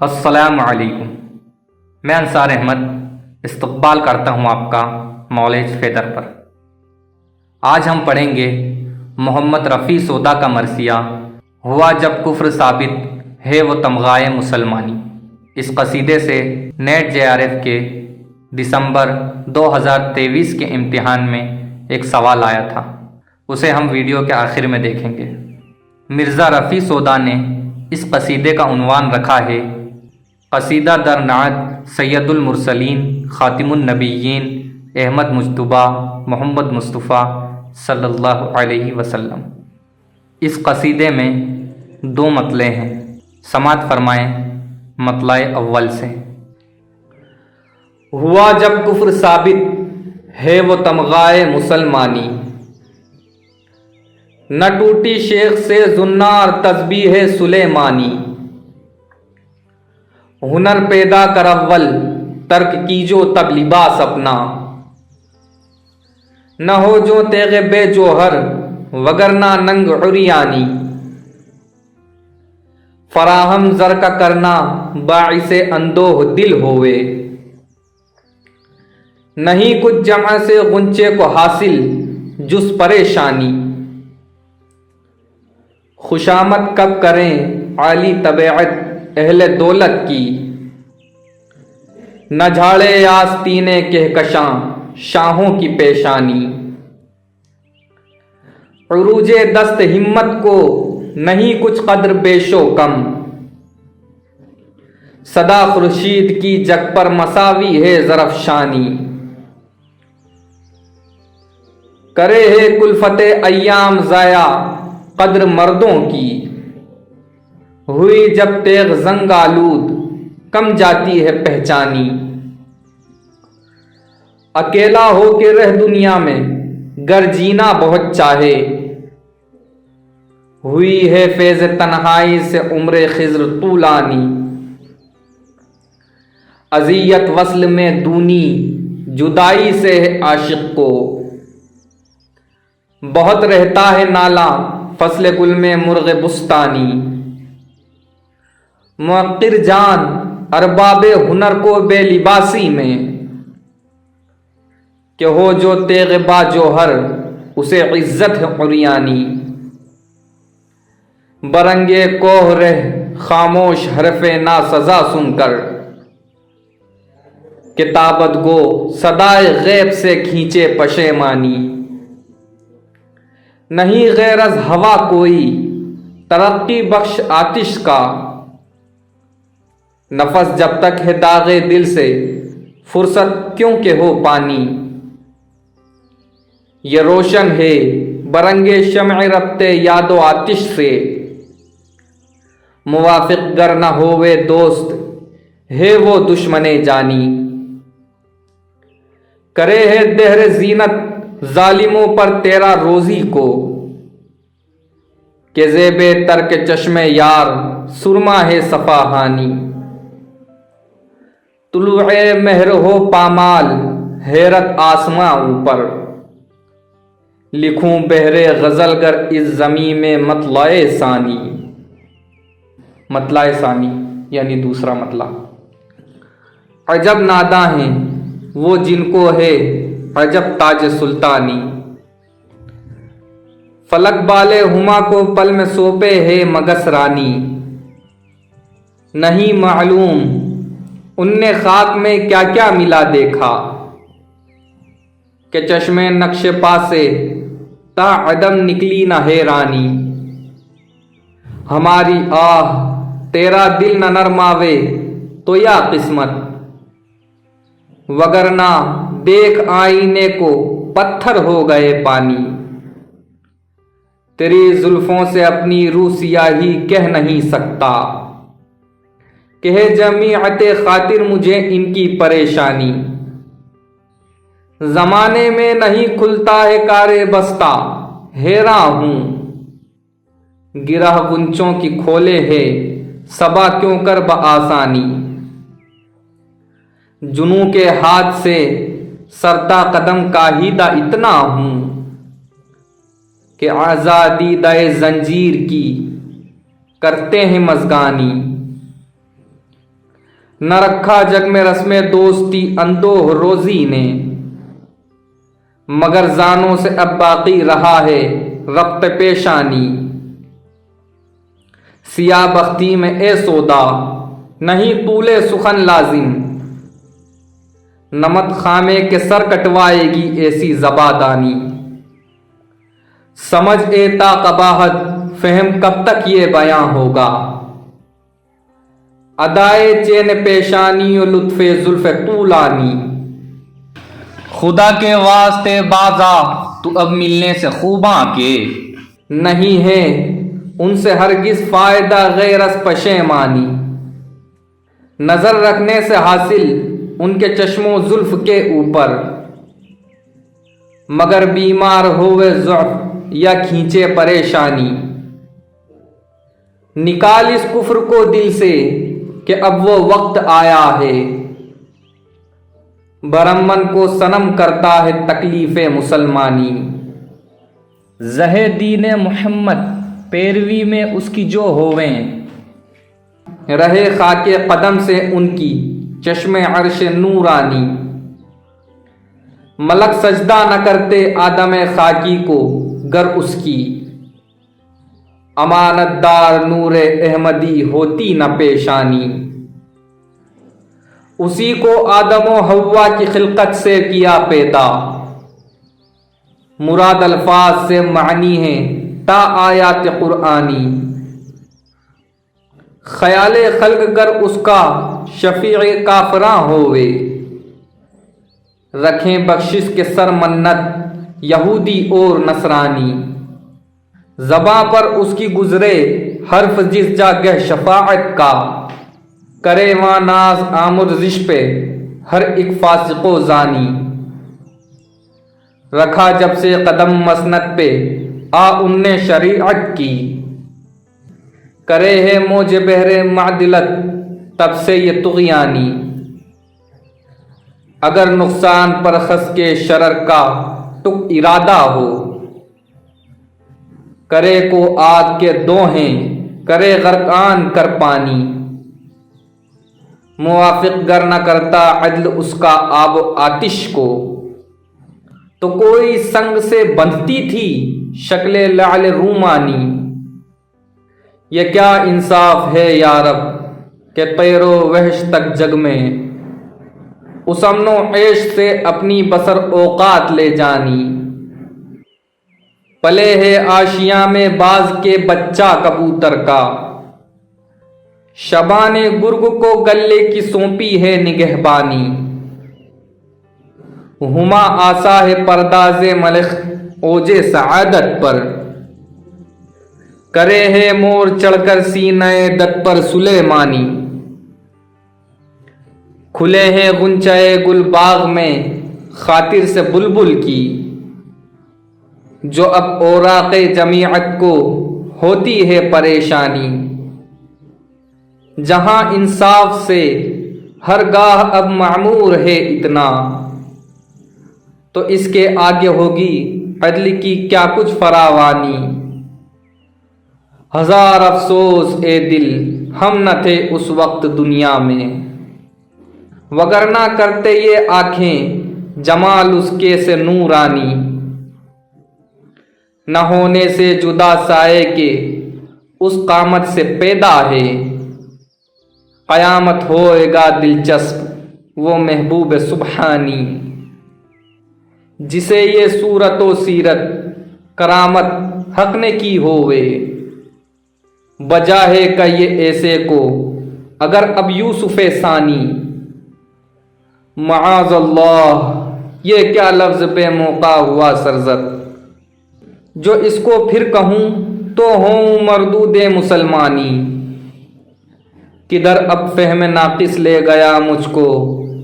السلام علیکم۔ میں انصار احمد استقبال کرتا ہوں آپ کا نالج فیدر پر۔ آج ہم پڑھیں گے محمد رفیع سودا کا مرثیہ ہوا جب کفر ثابت ہے وہ تمغائے مسلمانی۔ اس قصیدے سے نیٹ JRF کے دسمبر 2023 کے امتحان میں ایک سوال آیا تھا، اسے ہم ویڈیو کے آخر میں دیکھیں گے۔ مرزا رفیع سودا نے اس قصیدے کا عنوان رکھا ہے قصیدہ در نعت سید المرسلین خاتم النبیین احمد مجتبیٰ محمد مصطفیٰ صلی اللہ علیہ وسلم۔ اس قصیدے میں دو مطلع ہیں، سماعت فرمائیں مطلع اول سے۔ ہوا جب کفر ثابت ہے وہ تمغائے مسلمانی، نہ ٹوٹی شیخ سے زنار تسبیح سلیمانی۔ ہنر پیدا کر اول ترک کیجو تب لباس اپنا، نہ ہو جو تیغ بے جوہر وگرنہ ننگ عریانی۔ فراہم زر کا کرنا باعث اندوہ دل ہوئے، نہیں کچھ جمع سے غنچے کو حاصل جز پریشانی۔ خوشامد کب کریں عالی طبیعت اہل دولت کی، نہ جھاڑے آستینے کہکشاں شاہوں کی پیشانی۔ عروج دست ہمت کو نہیں کچھ قدر بیش و کم، صدا خورشید کی جگ پر مساوی ہے زرفشانی۔ کرے ہے کلفت ایام ضائع قدر مردوں کی، ہوئی جب تیغ زنگ آلود کم جاتی ہے پہچانی۔ اکیلا ہو کے رہ دنیا میں گر جینا بہت چاہے، ہوئی ہے فیض تنہائی سے عمر خضر طولانی۔ اذیت وصل میں دونی جدائی سے ہے عاشق کو، بہت رہتا ہے نالا فصل گل میں مرغ بستانی۔ موقر جان ارباب ہنر کو بے لباسی میں، کہ ہو جو تیغ با جوہر اسے عزت ہے عریانی۔ برنگے کوہ رہ خاموش حرف ناسزا سن کر، کتابت گو صدائے غیب سے کھینچے پشیمانی۔ نہیں غیر از ہوا کوئی ترقی بخش آتش کا، نفس جب تک ہے داغے دل سے فرصت کیوں کہ ہو پانی۔ یہ روشن ہے برنگے شمع ربتے یاد و آتش سے، موافق گر نہ ہوئے دوست ہے وہ دشمن جانی۔ کرے ہے دہر زینت ظالموں پر تیرا روزی کو، کہ زیب ترک چشم یار سرما ہے صفاہانی۔ طلوع مہر ہو پامال حیرت آسماں اوپر، لکھوں بہرے غزل گر اس زمین میں مطلع ثانی۔ مطلع ثانی یعنی دوسرا مطلع۔ عجب ناداں ہیں وہ جن کو ہے عجب تاج سلطانی، فلک بالے ہما کو پل میں سونپے ہے مگس رانی۔ نہیں معلوم ان نے خاک میں کیا کیا ملا دیکھا، کہ چشم نقش پا سے تا عدم نکلی نہ حیرانی۔ ہماری آہ تیرا دل نہ نرماوے تو یا قسمت، وگرنہ دیکھ آئینے کو پتھر ہو گئے پانی۔ تیری زلفوں سے اپنی روح سیاہی کہہ نہیں سکتا، کہ ہے جمیعت خاطر مجھے ان کی پریشانی۔ زمانے میں نہیں کھلتا ہے کار بستہ حیراں ہوں، گرہ گنچوں کی کھولے ہے صبا کیوں کر بآسانی۔ جنوں کے ہاتھ سے سرتا قدم کاہیدہ اتنا ہوں، کہ آزادی دائے زنجیر کی کرتے ہیں مژگانی۔ نہ رکھا جگ میں رسم دوستی اندوہ روزی نے، مگر زانوں سے اب باقی رہا ہے ربط پیشانی۔ سیاہ بختی میں اے سودا نہیں طول سخن لازم، نمط خامے کے سر کٹوائے گی ایسی زبادانی۔ سمجھ اے تا قباحت فہم کب تک یہ بیاں ہوگا، ادائے چین پیشانی و لطف زلف طولانی۔ خدا کے واسطے بازا تو اب ملنے سے خوباں کے، نہیں ہے ان سے ہرگز فائدہ غیر از پشیمانی۔ نظر رکھنے سے حاصل ان کے چشم و زلف کے اوپر، مگر بیمار ہوئے ضعف یا کھینچے پریشانی۔ نکال اس کفر کو دل سے کہ اب وہ وقت آیا ہے، برہمن کو صنم کرتا ہے تکلیف مسلمانی۔ زہ دین محمد پیروی میں اس کی جو ہوویں، رہے خاک قدم سے ان کی چشم عرش نورانی۔ ملک سجدہ نہ کرتے آدم خاکی کو گر اس کی، امانت دار نور احمدی ہوتی نہ پیشانی۔ اسی کو آدم و حوا کی خلقت سے کیا پیدا، مراد الفاظ سے معنی ہے تا آیات قرآنی۔ خیال خلق گر اس کا شفیع کافراں ہوئے، رکھیں بخشش کے سر منت یہودی اور نصرانی۔ زباں پر اس کی گزرے حرف جس جاگہ شفاعت کا، کرے وہاں ناز آمرزش پہ ہر ایک فاسق و زانی۔ رکھا جب سے قدم مسند پہ آ ان نے شریعت کی، کرے ہے موج بحر معدلت تب سے یہ طغیانی۔ اگر نقصان پر خس کے شرر کا ٹک ارادہ ہو، کرے کو آگ کے دوہیں کرے غرقان کر پانی۔ موافق گر نہ کرتا عدل اس کا آب و آتش کو، تو کوئی سنگ سے بندھتی تھی شکل لعل رومانی۔ یہ کیا انصاف ہے یا رب کہ طیر و وحش تک جگ میں، اس امن و عیش سے اپنی بسر اوقات لے جانی۔ پلے ہے آشیاں میں باز کے بچہ کبوتر کا، شبان گرگ کو گلے کی سونپی ہے نگہبانی۔ ہما آسا ہے پرداز ملخ اوج سعادت پر، کرے ہے مور چڑھ کر سینہ دت پر سلیمانی۔ کھلے ہیں غنچۂ گل باغ میں خاطر سے بلبل کی، جو اب اوراق جمیعت کو ہوتی ہے پریشانی۔ جہاں انصاف سے ہر گاہ اب معمور ہے اتنا، تو اس کے آگے ہوگی عدل کی کیا کچھ فراوانی۔ ہزار افسوس اے دل ہم نہ تھے اس وقت دنیا میں، وگرنہ کرتے یہ آنکھیں جمال اس کے سے نورانی۔ نہ ہونے سے جدا سائے کے اس قامت سے پیدا ہے، قیامت ہوئے گا دلچسپ وہ محبوب سبحانی۔ جسے یہ صورت و سیرت کرامت حق نے کی ہوئے، بجا ہے کہ یہ ایسے کو اگر اب یوسف ثانی۔ معاذ اللہ یہ کیا لفظ بے موقع ہوا سرزد، جو اس کو پھر کہوں تو ہوں مردود مسلمانی۔ کدھر اب فہم ناقص لے گیا مجھ کو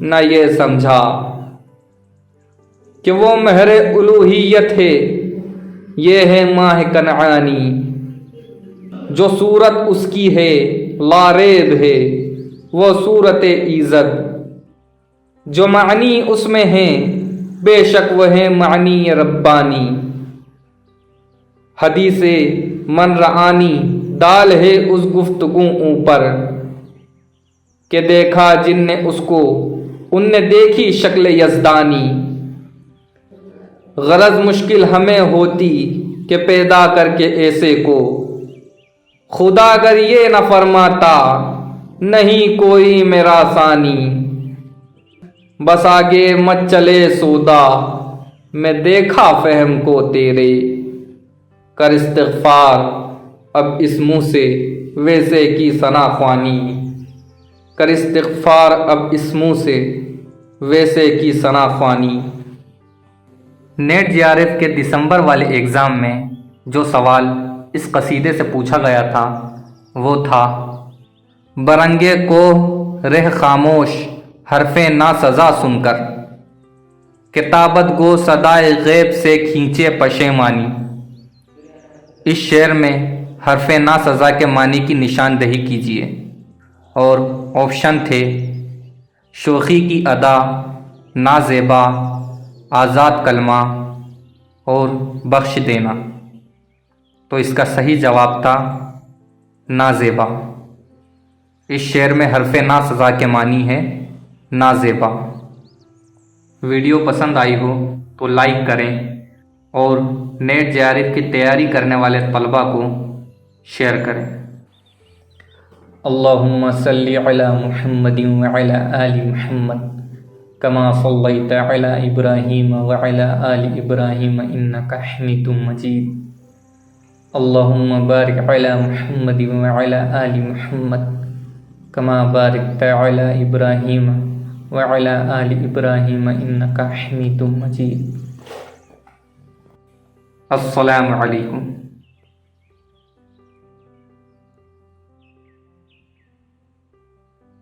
نہ یہ سمجھا، کہ وہ مہر الوہیت ہے یہ ہے ماہ کنعانی۔ جو صورت اس کی ہے لاریب ہے وہ صورت ایزد، جو معنی اس میں ہیں بے شک وہ ہے معنی ربانی۔ حدیث من رعانی دال ہے اس گفتگو اوپر، کہ دیکھا جن نے اس کو ان نے دیکھی شکل یزدانی۔ غرض مشکل ہمیں ہوتی کہ پیدا کر کے ایسے کو، خدا اگر یہ نہ فرماتا نہیں کوئی میرا ثانی۔ بس آگے مت چلے سودا میں دیکھا فہم کو تیرے، کر استغفار اب اس منہ سے ویسے کی ثنا خوانی۔ کر استغفار اب اس منہ سے ویسے کی ثنا خوانی۔ نیٹ جے آر ایف کے دسمبر والے ایگزام میں جو سوال اس قصیدے سے پوچھا گیا تھا وہ تھا: برنگے کو رہ خاموش حرف نا سزا سن کر، کتابت گو صدائے غیب سے کھینچے پشیمانی۔ اس شعر میں حرف نا سزا کے معنی کی نشاندہی کیجیے، اور آپشن تھے: شوخی کی ادا، نازیبا، آزاد کلمہ اور بخش دینا۔ تو اس کا صحیح جواب تھا نازیبا۔ اس شعر میں حرف نا سزا کے معنی ہے نازیبا۔ ویڈیو پسند آئی ہو تو لائک کریں اور نیٹ جے آر ایف کی تیاری کرنے والے طلباء کو شیئر کریں۔ اللہم صلی علی محمد وعلی آل محمد کما صلیت علی ابراہیم وعلی آل ابراہیم انکا حمید مجید۔ اللہم بارک علی محمد وعلی آل محمد کما بارکت علی ابراہیم وعلی آل ابراہیم انکا حمید مجید۔ السلام علیکم۔